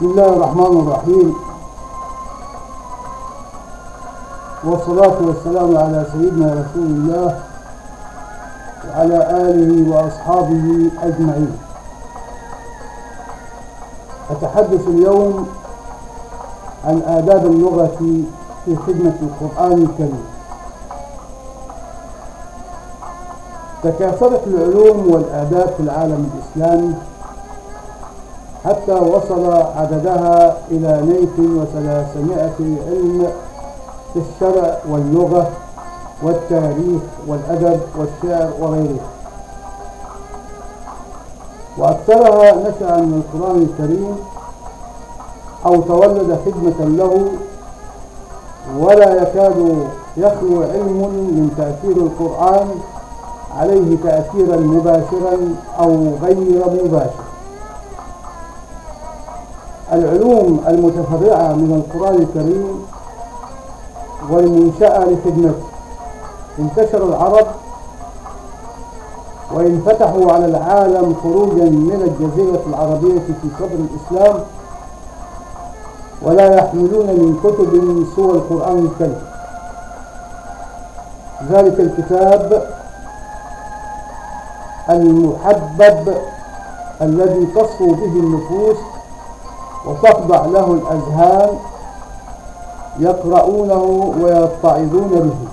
بسم الله الرحمن الرحيم، والصلاة والسلام على سيدنا رسول الله وعلى آله وأصحابه أجمعين. أتحدث اليوم عن آداب اللغة في خدمة القرآن الكريم. تكاثرت العلوم والآداب في العالم الإسلامي حتى وصل عددها إلى 1,300 علم في الشرع واللغة والتاريخ والأدب والشعر وغيرها، وأكثرها نشأ من القرآن الكريم أو تولد خدمة له، ولا يكاد يخلو علم من تأثير القرآن عليه تأثيرا مباشرا أو غير مباشر. العلوم المتفرعة من القرآن الكريم والمنشأة لخدمته انتشر العرب وانفتحوا على العالم خروجا من الجزيرة العربية في صدر الإسلام، ولا يحملون من كتب سوى القرآن الكريم. ذلك الكتاب المحبب الذي تصفو به النفوس وتخضع له الأذهان، يقرؤونه ويتعظون به.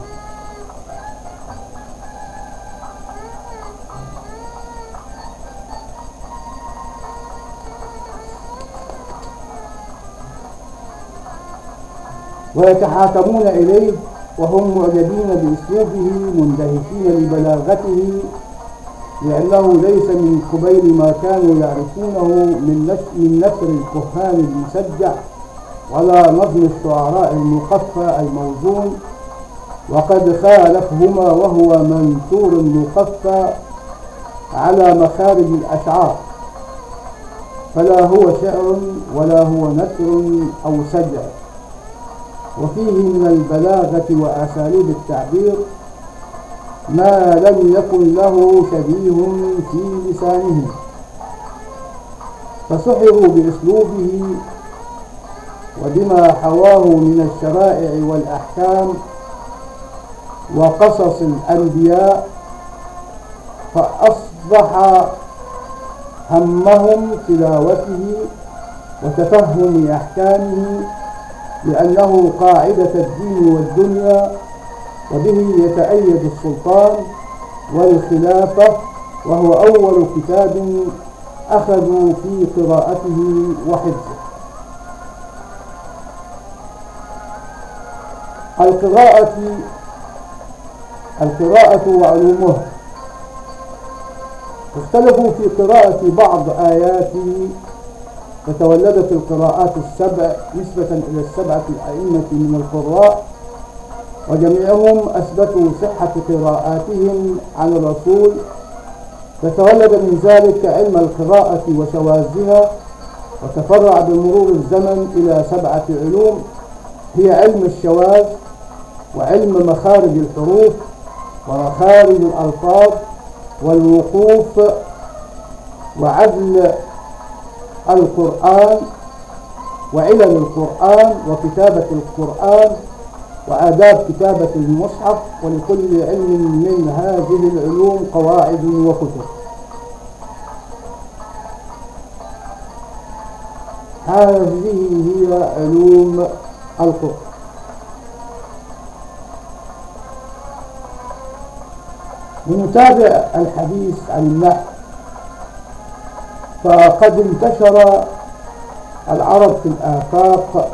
ويتحاكمون إليه وهم معجبين بأسلوبه مندهشين لبلاغته، لأنه ليس من قبيل ما كانوا يعرفونه من نثر الكهان المسجع ولا نظم الشعراء المقفى الموزون، وقد خالفهما وهو منثور مقفى على مخارج الأشعار، فلا هو شعر ولا هو نثر أو سجع، وفيه من البلاغة وأساليب التعبير ما لم يكن له شبيه في لسانهم، فسحروا بأسلوبه وبما حواه من الشرائع والأحكام وقصص الأنبياء، فأصبح همهم تلاوته وتفهم أحكامه، لأنه قاعدة الدين والدنيا، وبه يتأيد السلطان والخلافة، وهو أول كتاب أخذوا في قراءته وحفظه. القراءة وعلومها. اختلفوا في قراءة بعض آياته، فتولدت القراءات السبع نسبة إلى السبعة الأئمة من القراء، وجميعهم أثبتوا صحة قراءاتهم عن الرسول، فتولد من ذلك علم القراءة وشواذها، وتفرع بمرور الزمن إلى 7 علوم، هي علم الشواذ، وعلم مخارج الحروف ومخارج الألفاظ والوقوف، وعدل القرآن وعلل القرآن وكتابة القرآن وآداب كتابة المصحف. ولكل علم من هذه العلوم قواعد وكتب. هذه هي علوم القرآن. لنتابع الحديث عن النحو. فقد انتشر العرب في الآفاق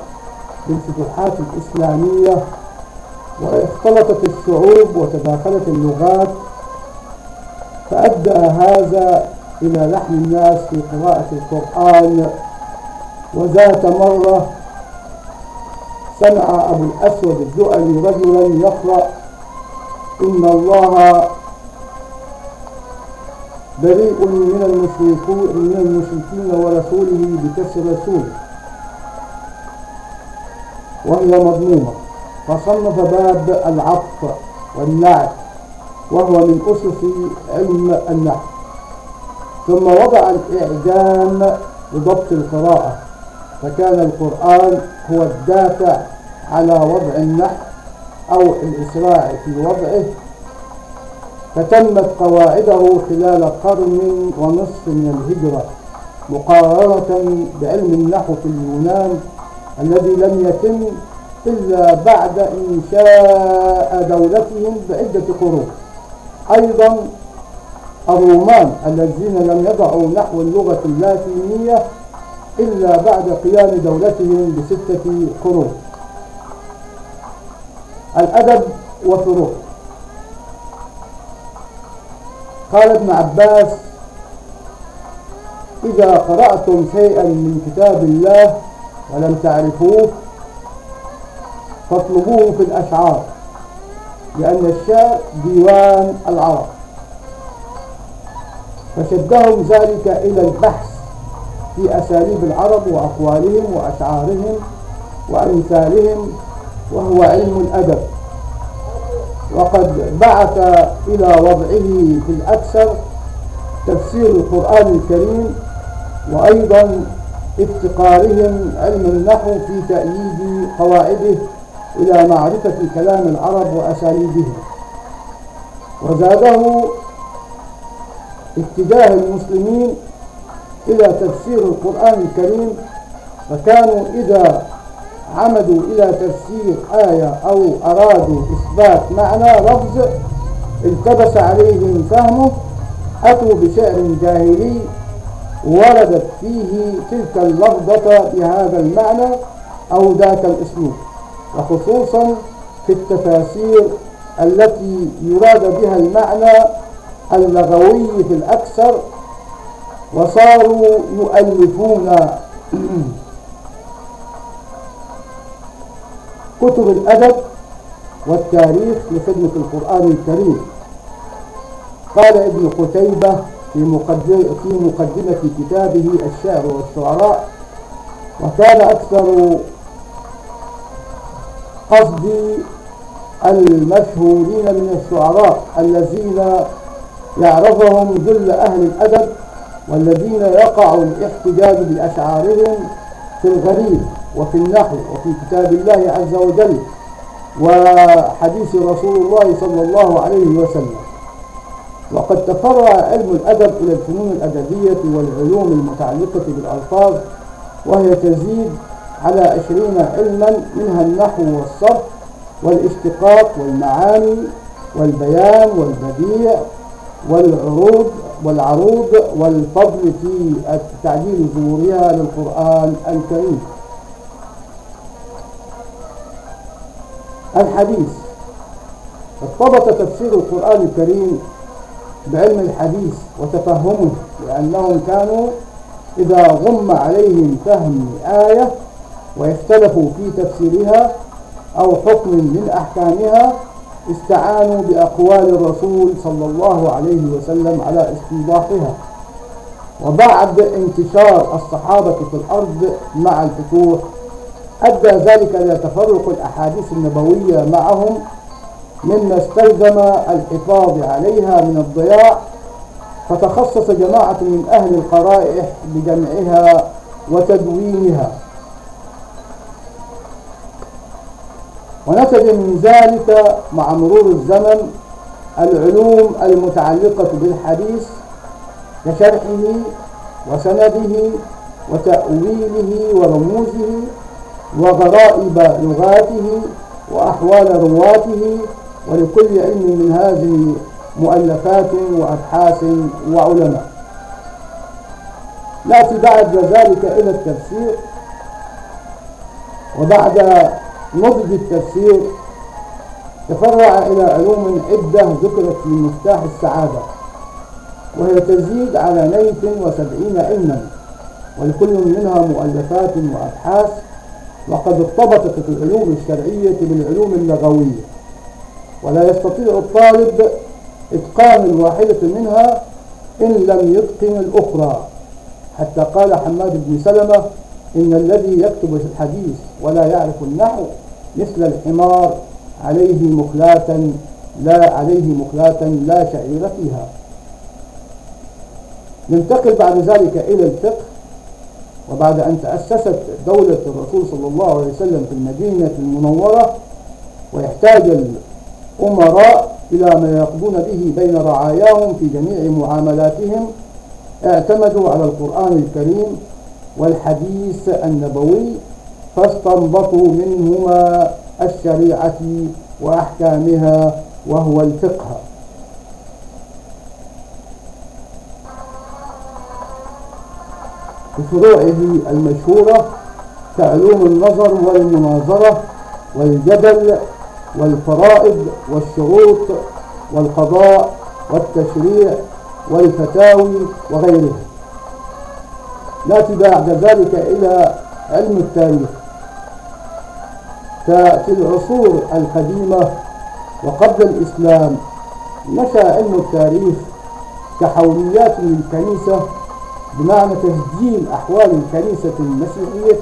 بالفتوحات الإسلامية، واختلطت الشعوب وتداخلت اللغات، فأدى هذا إلى لحن الناس في قراءة القرآن. وذات مرة سمع أبو الأسود الدؤلي رجلا يقرأ: إن الله بريء من المشركين ورسوله بكسر رسوله، وهي مضمومة، فصنف باب العطف والنعت، وهو من أسس علم النحو. ثم وضع الإعجام لضبط القراءة، فكان القرآن هو الدافع على وضع النحو أو الإسراع في وضعه، فتمت قواعده خلال قرن ونصف من الهجرة، مقارنة بعلم النحو في اليونان الذي لم يتم إلا بعد إنشاء دولتهم بعدة قرون. أيضا الرومان الذين لم يضعوا نحو اللغة اللاتينية إلا بعد قيام دولتهم ب6 قرون. الأدب وفروعه. قال ابن عباس: إذا قرأتم شيئا من كتاب الله ولم تعرفوه فاطلبوه في الأشعار، لأن الشعر ديوان العرب. فشدهم ذلك إلى البحث في أساليب العرب وأقوالهم وأشعارهم وأمثالهم، وهو علم الأدب، وقد بعث إلى وضعه في الأكثر تفسير القرآن الكريم، وأيضا افتقارهم علم النحو في تأييد قواعده إلى معرفة كلام العرب وأساليبهم. وزاده اتجاه المسلمين إلى تفسير القرآن الكريم، فكانوا إذا عمدوا إلى تفسير آية أو أرادوا إثبات معنى لفظ التبس عليهم فهمه، أتوا بشعر جاهلي وردت فيه تلك اللفظة بهذا المعنى أو ذاك الأسلوب، وخصوصا في التفاسير التي يراد بها المعنى اللغوي في الأكثر، وصاروا يؤلفون كتب الأدب والتاريخ لخدمة القرآن الكريم. قال ابن قتيبة في مقدمة كتابه الشعر والشعراء: وكان أكثر قصدي المشهورين من الشعراء الذين يعرفهم جل أهل الأدب، والذين يقع الاحتجاج بأشعارهم في الغريب وفي النحو وفي كتاب الله عز وجل وحديث رسول الله صلى الله عليه وسلم. وقد تفرع علم الأدب إلى الفنون الأدبية والعلوم المتعلقة بالألفاظ، وهي تزيد على 20 علما، منها النحو والصرف والاشتقاق والمعاني والبيان والبديع والعروض والفضل في تعديل ظهورها للقرآن الكريم. الحديث. ارتبط تفسير القرآن الكريم بعلم الحديث وتفهمه، لأنهم كانوا إذا غم عليهم فهم آية واختلفوا في تفسيرها أو حكم من أحكامها استعانوا بأقوال الرسول صلى الله عليه وسلم على استيضاحها. وبعد انتشار الصحابة في الأرض مع الفتوح أدى ذلك إلى تفرق الأحاديث النبوية معهم، مما استلزم الحفاظ عليها من الضياع، فتخصص جماعة من أهل القرائح بجمعها وتدوينها. ونتج من ذلك مع مرور الزمن العلوم المتعلقة بالحديث كشرحه وسنده وتأويله ورموزه وغرائب لغاته وأحوال رواته، ولكل علم من هذه مؤلفات وأبحاث وعلماء. نأتي بعد ذلك إلى التفسير. وبعد نضج التفسير تفرع إلى علوم عدة ذكرت في مفتاح السعادة، وهي تزيد على 170 علما، ولكل منها مؤلفات وأبحاث. وقد ارتبطت العلوم الشرعية بالعلوم اللغوية، ولا يستطيع الطالب إتقان الواحدة منها إن لم يتقن الأخرى، حتى قال حماد بن سلمة: إن الذي يكتب في الحديث ولا يعرف النحو مثل الحمار عليه مخلاة لا شعير فيها. ننتقل بعد ذلك إلى الفقه. وبعد أن تأسست دولة الرسول صلى الله عليه وسلم في المدينة المنورة، ويحتاج الأمراء إلى ما يقضون به بين رعاياهم في جميع معاملاتهم، اعتمدوا على القرآن الكريم والحديث النبوي، فاستنبطوا منهما الشريعة وأحكامها وهو الفقه. بفروعه المشهورة كعلوم النظر والمناظرة والجدل والفرائض والشروط والقضاء والتشريع والفتاوي وغيرها. نأتي بعد ذلك إلى علم التاريخ. ففي العصور القديمة وقبل الإسلام نشأ علم التاريخ كحوليات للكنيسة، بمعنى تسجيل أحوال الكنيسة المسيحية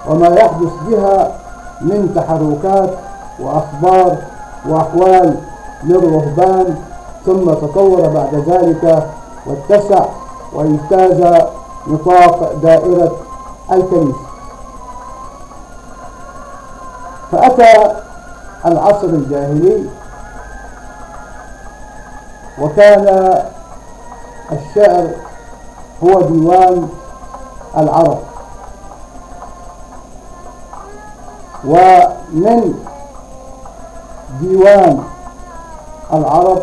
وما يحدث بها من تحركات وأخبار وأحوال للرهبان، ثم تطور بعد ذلك واتسع واجتاز نطاق دائرة الكنيسة. فأتى العصر الجاهلي، وكان الشعر هو ديوان العرب، ومن ديوان العرب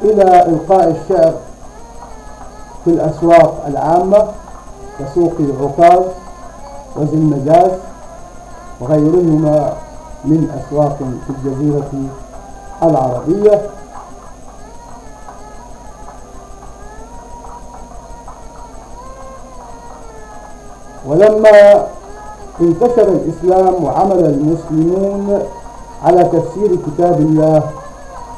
إلى إلقاء الشعر في الأسواق العامة كسوق عكاظ وذي المجاز وغيرهما من أسواق في الجزيرة العربية. ولما انتشر الإسلام وعمل المسلمون على تفسير كتاب الله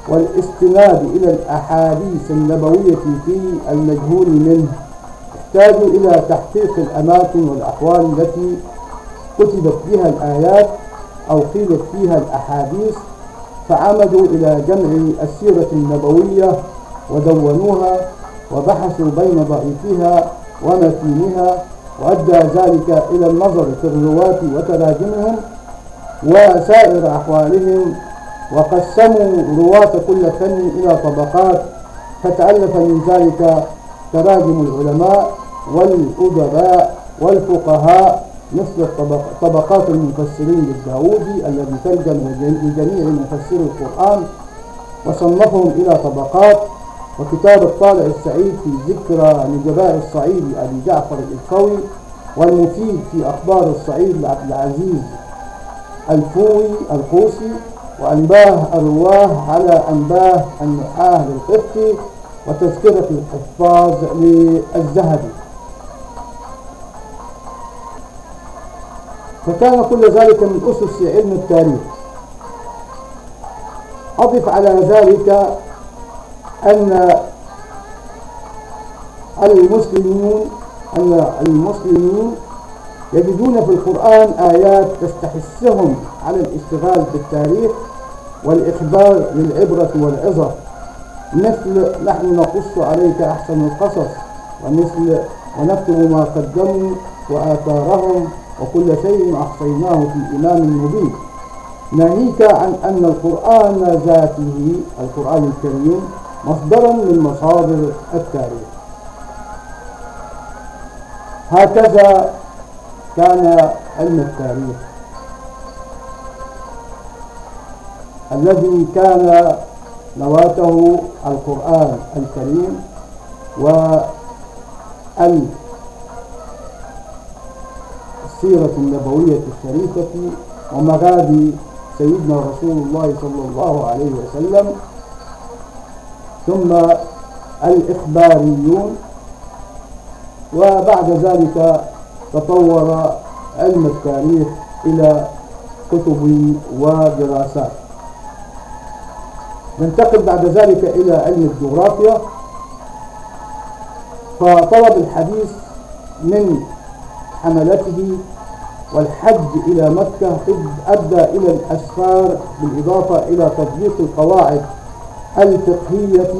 والاستناد إلى الأحاديث النبوية في المجهول منه، احتاجوا إلى تحقيق الأماكن والأحوال التي كتبت بها الآيات أو قيلت فيها الأحاديث، فعمدوا إلى جمع السيرة النبوية ودونوها وبحثوا بين ضعيفها ومتينها، وأدى ذلك إلى النظر في الرواة وتراجمهم وسائر أحوالهم، وقسموا رواة كل فن إلى طبقات، فتألف من ذلك تراجم العلماء والأدباء والفقهاء، مثل طبقات المفسرين للداودي الذي ترجم لجميع مفسري القرآن وصنفهم إلى طبقات، وكتاب الطالع السعيد في ذكرى نجباء الصعيد أبي جعفر الإلخوي، والمفيد في أخبار الصعيد لعبد العزيز الفوي القوسي، وأنباه الرواه على أنباه النحاه للقفتي، وتذكرة الحفاظ للذهبي. فكان كل ذلك من أسس علم التاريخ. أضف على ذلك أن المسلمين يجدون في القرآن آيات تستحثهم على الاشتغال بالتاريخ والإخبار للعبرة والعظة، مثل نحن نقص عليك أحسن القصص، ومثل ونكتب ما قدموا وآثارهم وكل شيء أحصيناه في إمام مبين، ناهيك عن أن القرآن ذاته القرآن الكريم مصدرا من مصادر التاريخ. هكذا كان علم التاريخ الذي كان نواته القرآن الكريم والسيرة النبوية الشريفة ومغازي سيدنا رسول الله صلى الله عليه وسلم، ثم الإخباريون، وبعد ذلك تطور علم التاريخ إلى كتب ودراسات. ننتقل بعد ذلك إلى علم الجغرافيا، فطلب الحديث من حملته والحج إلى مكة أدى إلى الأسفار، بالإضافة إلى تطبيق القواعد الفقهية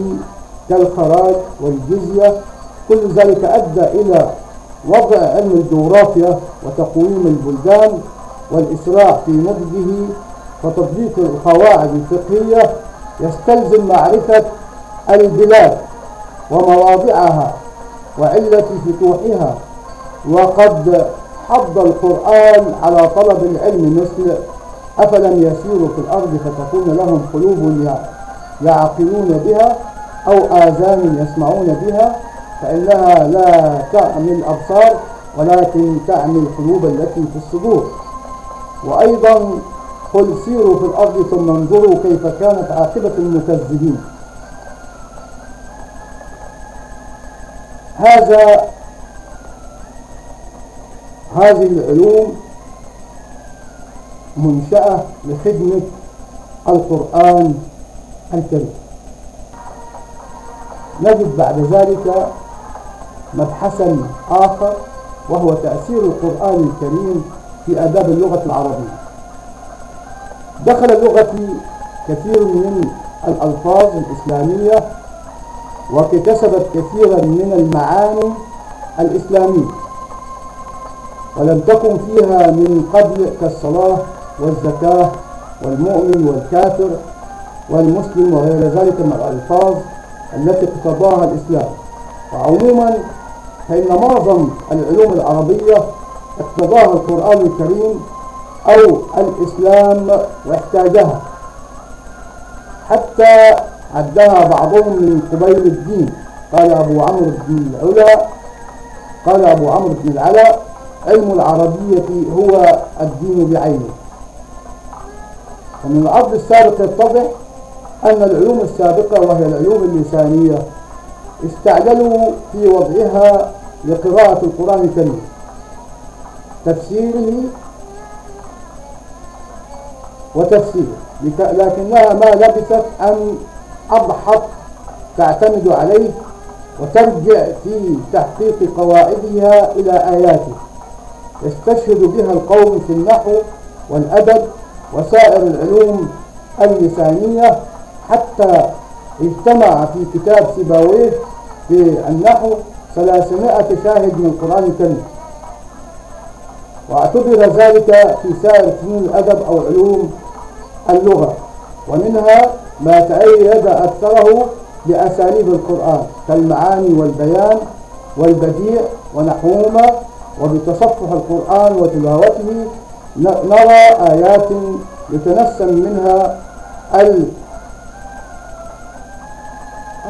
كالخراج والجزية كل ذلك أدى إلى وضع علم الجغرافيا وتقويم البلدان والإسراع في نضجه، وتطبيق القواعد الفقهية يستلزم معرفة البلاد ومواضعها وعلة فتوحها. وقد حض القرآن على طلب العلم، مثل أفلم يسيروا في الأرض فتكون لهم قلوب يعقلون بها أو آذان يسمعون بها فإنها لا تعمي الأبصار ولكن تعمي القلوب التي في الصدور. وأيضا قل سيروا في الأرض ثم انظروا كيف كانت عاقبة المكذبين. هذه العلوم منشأة لخدمة القرآن الكريم. نجد بعد ذلك مبحثا آخر، وهو تأثير القرآن الكريم في آداب اللغة العربية. دخل اللغة كثير من الألفاظ الإسلامية واكتسبت كثيرا من المعاني الإسلامية، ولم تكن فيها من قبل كالصلاة والزكاة والمؤمن والكافر والمسلم وغير ذلك من الألفاظ التي اقتضاها الإسلام. وعموما فإن معظم العلوم العربية اقتضاها القرآن الكريم أو الإسلام واحتاجها، حتى عدها بعضهم من قبيل الدين. قال أبو عمرو بن العلا علم العربية هو الدين بعينه. ومن العرض السابق يتضح أن العلوم السابقة وهي العلوم اللسانية استعجلوا في وضعها لقراءة القرآن الكريم، تفسيره وتفسيره، لكنها ما لبثت أن أضحت تعتمد عليه وترجع في تحقيق قواعدها إلى آياته يستشهد بها القوم في النحو والأدب وسائر العلوم اللسانية، حتى اجتمع في كتاب سيبويه في النحو 300 شاهد من القرآن الكريم، واعتبر ذلك في سائر فنون الأدب أو علوم اللغة، ومنها ما تأيد أكثره بأساليب القرآن كالمعاني والبيان والبديع ونحوهما. وبتصفح القرآن وتلاوته نرى آيات يتنسم منها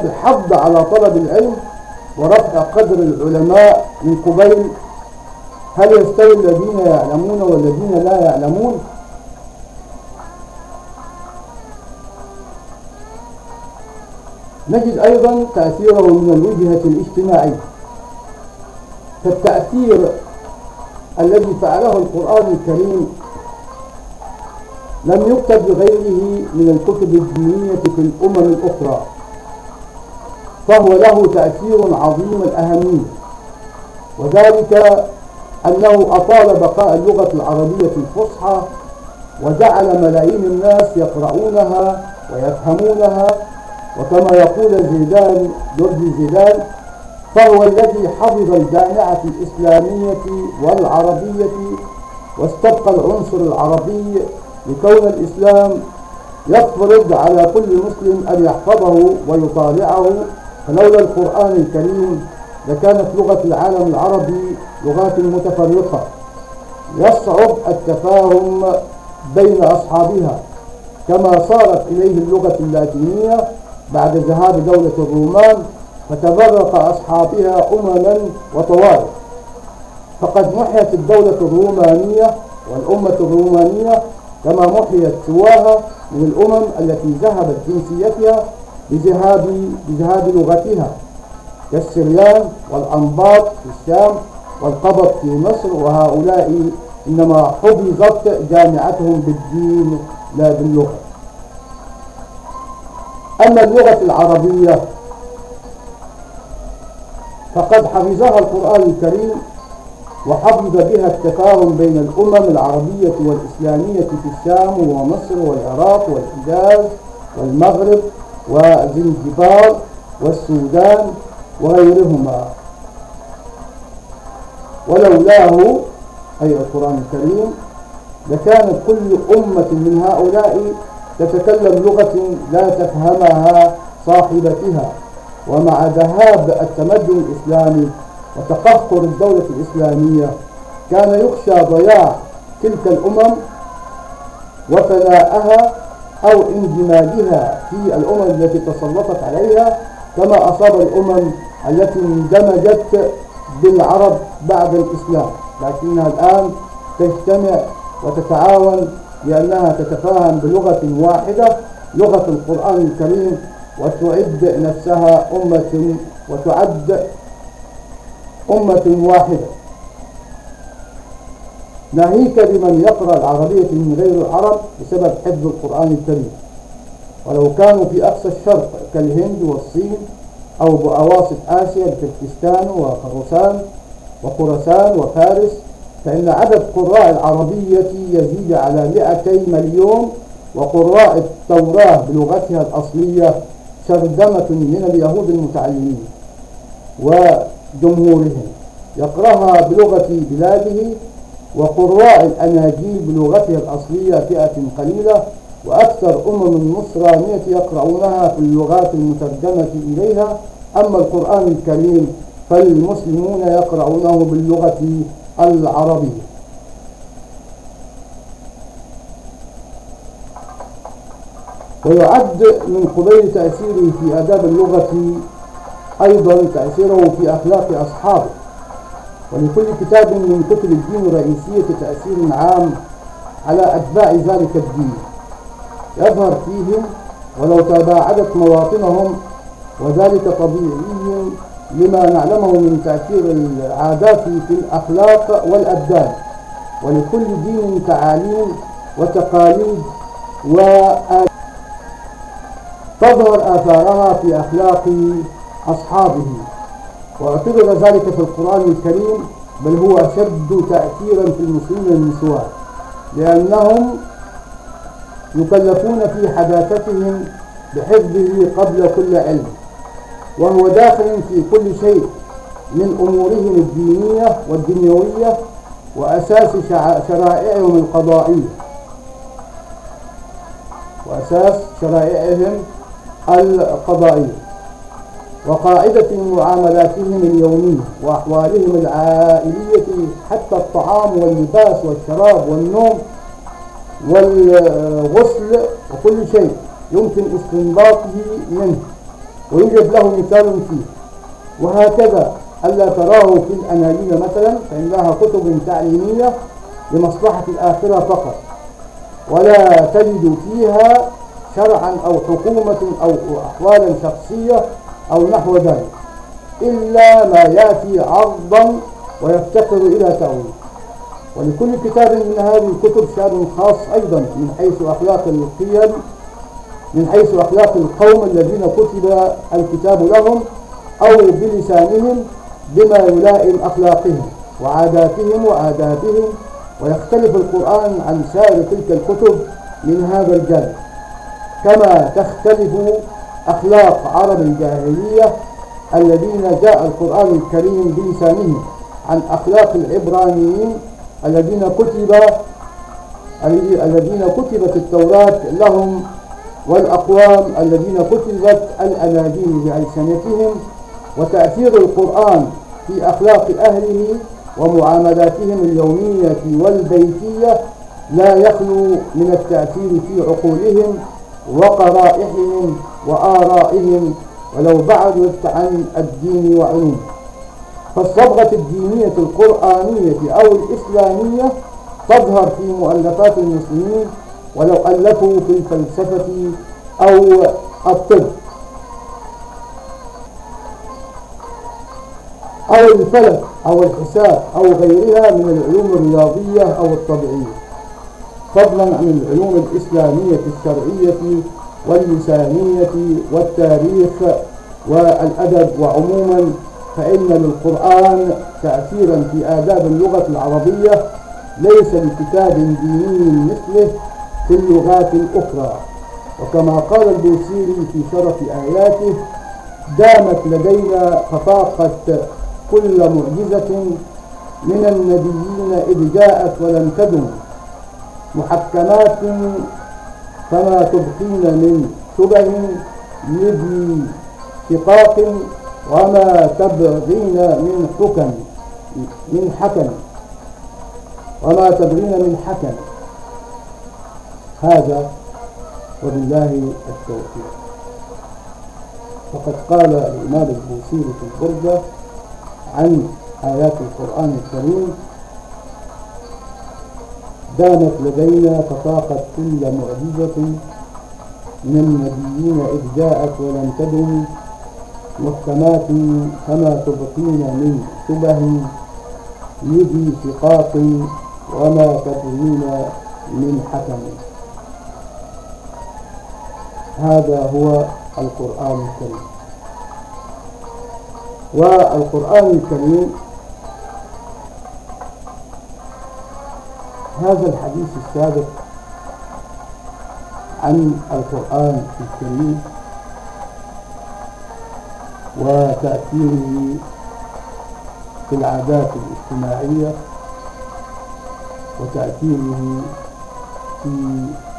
الحض على طلب العلم ورفع قدر العلماء من قبيل هل يستوي الذين يعلمون والذين لا يعلمون. نجد أيضا تأثيره من الوجهة الاجتماعية، فالتأثير الذي فعله القرآن الكريم لم يكتب لغيره من الكتب الدينية في الأمم الأخرى، فهو له تأثير عظيم الأهمية، وذلك أنه أطال بقاء اللغة العربية الفصحى وجعل ملايين الناس يقرؤونها ويفهمونها. وكما يقول جورج زيدان فهو الذي حفظ الجامعة الإسلامية والعربية واستبقى العنصر العربي، لكون الإسلام يفرض على كل مسلم أن يحفظه ويطالعه. فلولا القرآن الكريم لكانت لغة العالم العربي لغات متفرقة يصعب التفاهم بين أصحابها، كما صارت إليه اللغة اللاتينية بعد ذهاب دولة الرومان فتفرق أصحابها أمما وطوائف. فقد محيت الدولة الرومانية والأمة الرومانية كما محيت سواها من الأمم التي ذهبت جنسيتها بذهاب لغتها، كالسريان والأنباط في الشام والقبط في مصر، وهؤلاء إنما حفظت جامعتهم بالدين لا باللغة. أما اللغة العربية فقد حفظها القرآن الكريم وحفظ بها التفاهم بين الأمم العربية والإسلامية في الشام ومصر والعراق والحجاز والمغرب وزنجبار والسودان وغيرهما. ولولاه أي القرآن الكريم لكانت كل أمة من هؤلاء تتكلم لغة لا تفهمها صاحبتها. ومع ذهاب التمدن الإسلامي وتقهقر الدولة الإسلامية كان يخشى ضياع تلك الأمم وفناءها أو اندماجها في الأمم التي تسلطت عليها، كما أصاب الأمم التي اندمجت بالعرب بعد الإسلام، لكنها الآن تجتمع وتتعاون لأنها تتفاهم بلغة واحدة، لغة القرآن الكريم، وتعد نفسها وتعد أمة واحدة. ناهيك بمن يقرأ العربية من غير العرب بسبب حفظ القرآن الكريم، ولو كانوا في أقصى الشرق كالهند والصين أو بأواسط آسيا بتركستان وخراسان وفارس، فإن عدد قراء العربية يزيد على 200 مليون، وقراء التوراة بلغتها الأصلية شرذمة من اليهود المتعلمين وجمهورهم يقرأها بلغة بلاده، وقراء الأناجيل بلغتها الأصلية فئة قليلة، وأكثر النصرانية يقرؤونها في اللغات المترجمة إليها. أما القرآن الكريم فالمسلمون يقرؤونه باللغة العربية. ويعد من قبيل تأثيره في آداب اللغة أيضا تأثيره في أخلاق أصحابه، ولكل كتاب من كتب الدين الرئيسية تأثير عام على أتباع ذلك الدين يظهر فيهم ولو تباعدت مواطنهم، وذلك طبيعي لما نعلمه من تأثير العادات في الأخلاق والأبدان. ولكل دين تعاليم وتقاليد تظهر آثارها في أخلاق أصحابه، واعتبر ذلك في القرآن الكريم، بل هو أشد تأثيرا في المسلمين من سواه، لأنهم يكلفون في حداثتهم بحفظه قبل كل علم، وهو داخل في كل شيء من أمورهم الدينية والدنيوية وأساس شرائعهم القضائية وقاعدة معاملاتهم اليومية وأحوالهم العائلية، حتى الطعام واللباس والشراب والنوم والغسل وكل شيء يمكن استنباطه منه ويوجد له مثال فيه. وهكذا ألا تراه في الأناجيل مثلا، فإنها كتب تعليمية لمصلحة الآخرة فقط، ولا تجد فيها شرعا أو حكومة أو أحوالا شخصية أو نحو ذلك، إلا ما يأتي عرضا ويفتقر إلى تأويل. ولكل كتاب من هذه الكتب شأن خاص أيضا من حيث أخلاق القوم الذين كتب الكتاب لهم أو بلسانهم بما يلائم أخلاقهم وعاداتهم وآدابهم، ويختلف القرآن عن سائر تلك الكتب من هذا الجانب، كما تختلف أخلاق عرب الجاهلية الذين جاء القرآن الكريم بلسانهم عن أخلاق العبرانيين الذين كتبت التوراة لهم، والأقوام الذين كتبت الأناجيل بألسنتهم. وتأثير القرآن في أخلاق أهله ومعاملاتهم اليومية والبيتية لا يخلو من التأثير في عقولهم وقرائحهم وآرائهم ولو بعدت عن الدين وعلومه. فالصبغة الدينية القرآنية أو الإسلامية تظهر في مؤلفات المسلمين ولو ألفوا في الفلسفة أو الطب أو الفلك أو الحساب أو غيرها من العلوم الرياضية أو الطبيعية، فضلا عن العلوم الإسلامية الشرعية واللسانية والتاريخ والأدب. وعموما فإن للقرآن تأثيرا في آداب اللغة العربية ليس لكتاب ديني مثله في اللغات الأخرى. وكما قال البوصيري في شرف آياته: دامت لدينا فطاقة كل معجزة من النبيين إذ جاءت ولم تدم محكمات فما تبقين من شبه لذي شقاق وما تبغين من حكم هذا وبالله التوفيق. وقد قال الإمام البوصيري في البردة عن آيات القرآن الكريم: دامت لدينا فطاقت كل معجزة من النبيين إذ جاءت ولم تدم محكمات فما تبقين من شبه لذي شقاق وما تبغين من حكم. هذا هو القرآن الكريم. والقرآن الكريم هذا الحديث السابق عن القرآن الكريم وتأثيره في العادات الاجتماعية وتأثيره في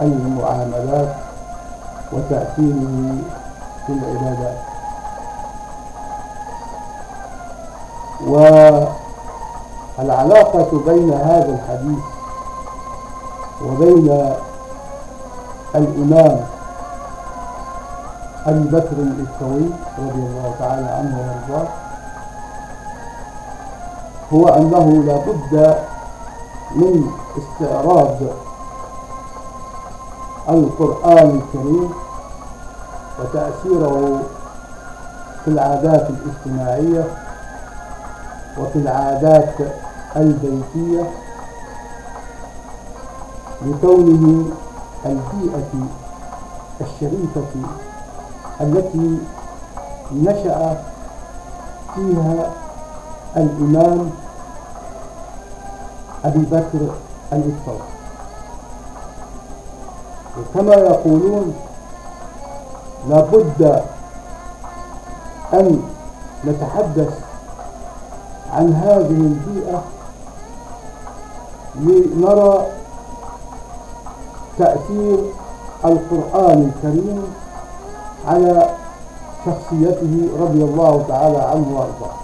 المعاملات وتأثيره في العبادات. والعلاقة بين هذا الحديث وبين الإمام أبي بكر الإبتوي رضي الله تعالى عنه وارضاه هو أنه لا بد من استعراض القرآن الكريم وتأثيره في العادات الاجتماعية وفي العادات البيتية لكونه البيئة الشريفة التي نشأ فيها الإمام أبي بكر الإبتوي. وكما يقولون لا بد أن نتحدث عن هذه البيئة لنرى تأثير القرآن الكريم على شخصيته رضي الله تعالى عنه وارضاه.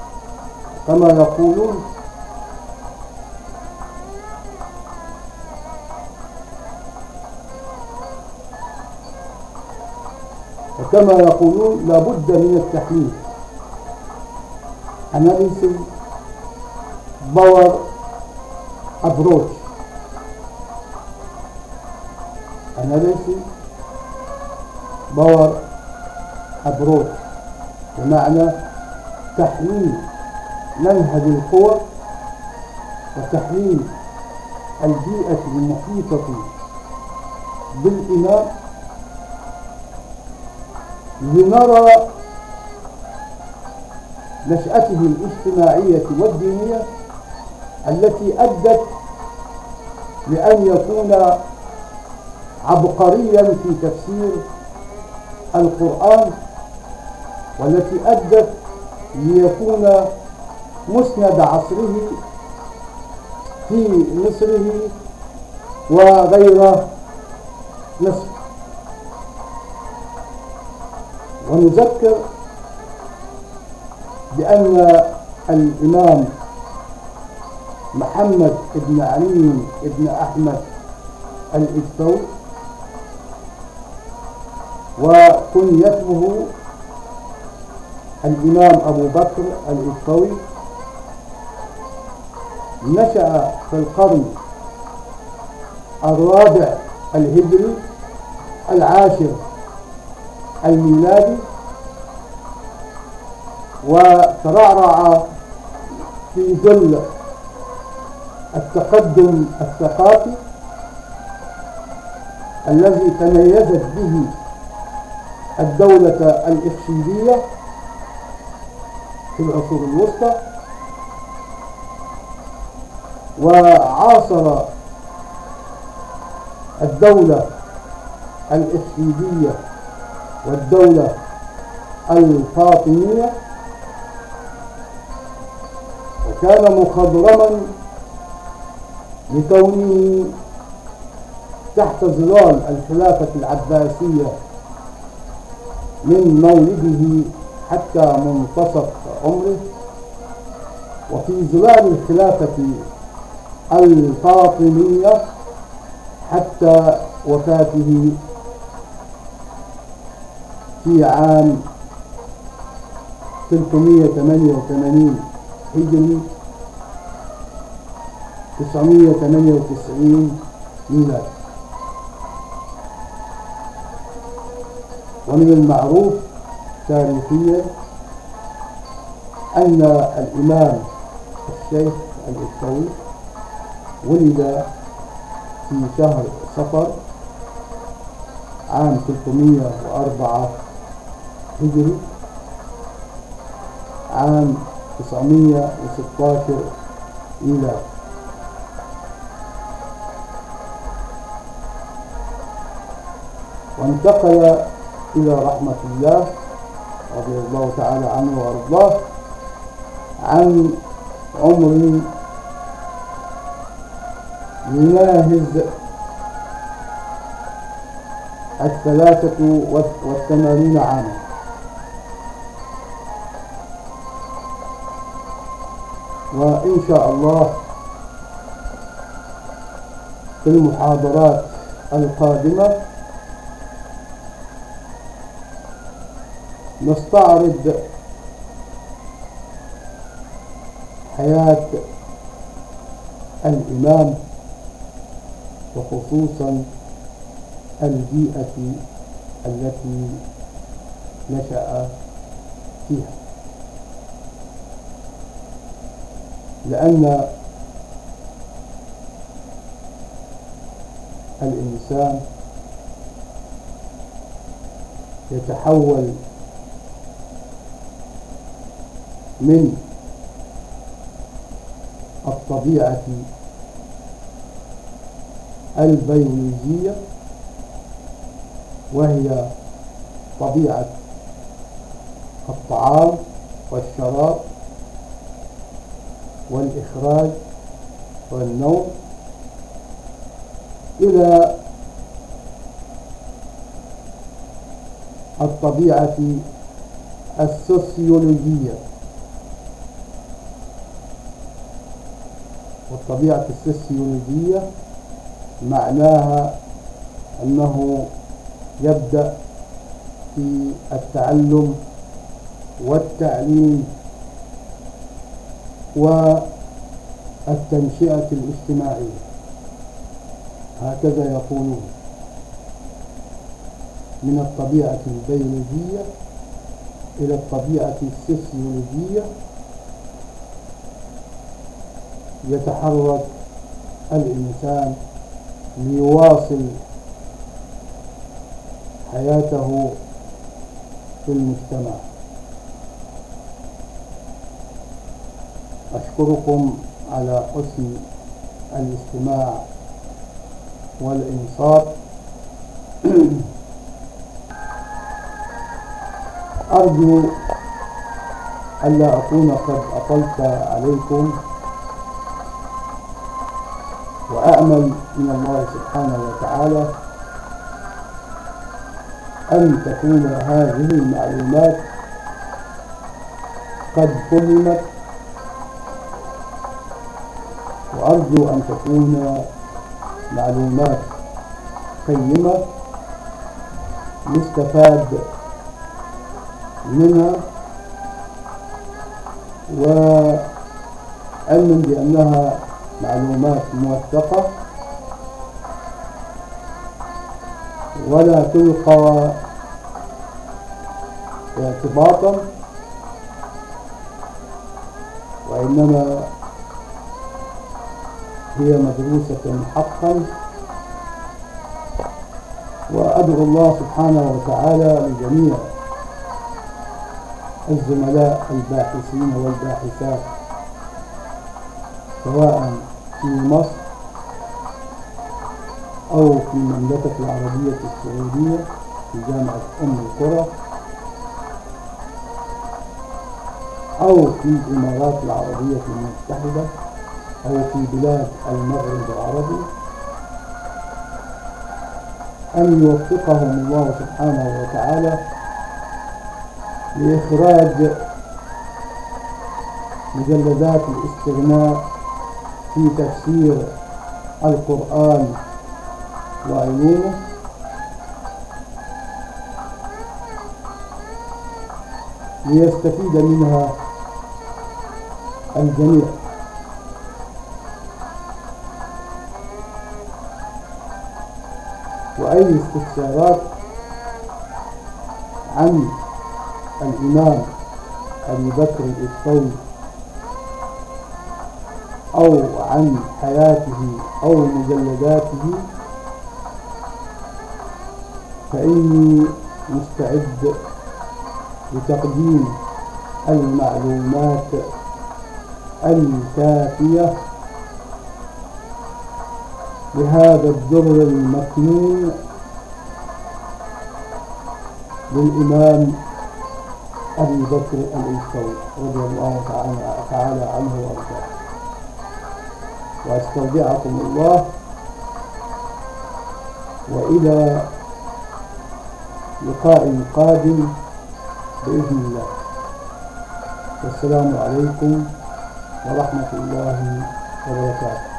كما يقولون لا بد من التحليل analysis power approach بمعنى تحليل منهج القوى وتحليل البيئة المحيطة بالإمام لنرى نشأته الاجتماعية والدينية التي أدت لأن يكون عبقريا في تفسير القرآن، والتي أدت ليكون مسند عصره في مصره وغير مصر. ونذكر بأن الإمام محمد بن علي بن أحمد الإبتوي وكنيته الإمام أبو بكر الإبتوي نشأ في القرن الرابع الهجري العاشر الميلادي، وترعرع في ظل التقدم الثقافي الذي تميزت به الدولة الإخشيدية في العصور الوسطى، وعاصر الدولة الإخشيدية والدولة الفاطمية، كان مخضرما لكونه تحت ظلال الخلافة العباسية من مولده حتى منتصف عمره، وفي ظلال الخلافة الفاطمية حتى وفاته في عام 388 هجري 998 ميلاد. ومن المعروف تاريخيا أن الإمام الشيخ الإسكوي ولد في شهر صفر عام 304 هجري عام 916 ميلاد. وانتقل إلى رحمة الله رضي الله تعالى عنه وأرضاه عن عمر يناهز 83 عاما. وإن شاء الله في المحاضرات القادمة نستعرض حياة الإمام وخصوصا البيئة التي نشأ فيها، لأن الإنسان يتحول من الطبيعة البيولوجية وهي طبيعة الطعام والشراب والإخراج والنوم إلى الطبيعة السوسيولوجية. والطبيعة السوسيولوجية معناها أنه يبدأ في التعلم والتعليم والتنشئة الاجتماعية، هكذا يقولون، من الطبيعة البيولوجية إلى الطبيعة السوسيولوجية يتحرك الإنسان ليواصل حياته في المجتمع. أشكركم على حسن الاستماع والإنصات. أرجو ألا أكون قد أطلت عليكم، وأأمل من الله سبحانه وتعالى أن تكون هذه المعلومات قد فهمت، وأرجو أن تكون معلومات قيمة يستفاد منها، وعلم بأنها معلومات موثقة ولا تلقى اعتباطا، وإنما هي مدروسة حقا. وأدعو الله سبحانه وتعالى لجميع الزملاء الباحثين والباحثات سواء في مصر أو في المملكة العربية السعودية في جامعة أم القرى أو في الإمارات العربية المتحدة أو في بلاد المغرب العربي، أن يوفقهم الله سبحانه وتعالى لإخراج مجلدات الاستغناء في تفسير القرآن وعلومه، ليستفيد منها الجميع. وأي استفسارات عن الإمام أبي بكر الإسطوي أو عن حياته أو مجلداته فإني مستعد لتقديم المعلومات الكافية لهذا الدر المكنون للإمام أبي بكر الإسطوي رضي الله تعالى عنه وأرضاه. وأستودعكم الله، وإلى لقاء قادم بإذن الله. والسلام عليكم ورحمة الله وبركاته.